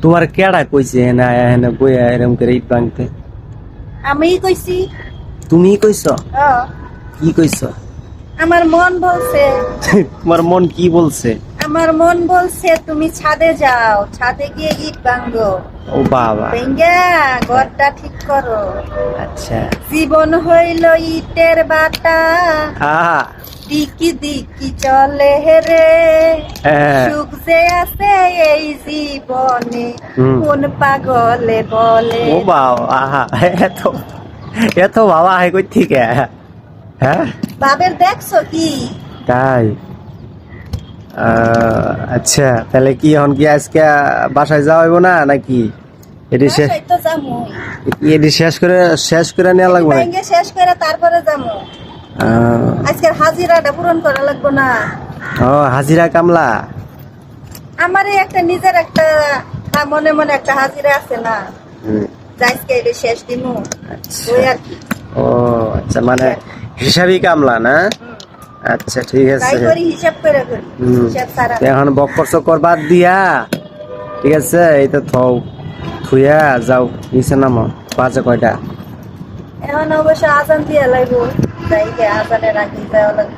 তোমার কেডা কইছে না এনে বইয়া এরকম করে ইট ভাঙতে? আমি কইছি। তুমি কইছ? হ্যাঁ, কি কইছ? আমার মন বলছে। তোমার মন কি বলছে? আমার মন বলছে তুমি ছাদে যাও, ছাদে গিয়ে ইট ভাঙো, ও বাবা, ভেঙ্গে ঘরটা ঠিক করো। আচ্ছা। জীবন হইল ইটের বাটা, আহা, দিকি দিকি চলে রে, হ্যাঁ। সুখ যে আছে এই জীবনে হুম। কোন পাগলে বলে। ও বাবা, আহা, এত এত বাবা হাই কই থেকে? হ্যাঁ, বাবের দেখছো কি? তাই? আচ্ছা, তাহলে কি এখন কি আজকে বাসায় যাওয়া হইব না নাকি? এটি বাসায় তো যামুই। এটি শেষ করে নেওয়া লাগবে না? ভেঙ্গে শেষ করে তারপরে যামু। আজকের হাজিরাটা পূরণ করা লাগবে না? ও, হাজিরা কামলা। আমারই একটা নিজের একটা মনে মনে একটা হাজিরা আছে না, হুম, আজকে এটা শেষ দিমু, আচ্ছা। ওই আর কি। ও আচ্ছা, মানে হিসাবই কামলা না? আচ্ছা, ঠিক তাই আছে। করি, হিসাব করে করি, হুম। হিসাব ছাড়া। এখন বক্কর চক্কর বাদ দিয়া, ঠিক আছে, এই তো থুইয়া যাও নিচে নামো। বাজে কয়টা? এখন অবশ্য আজান দিয়ে লাগবো, তাই আজানের আগে যাওয়া লাগবে।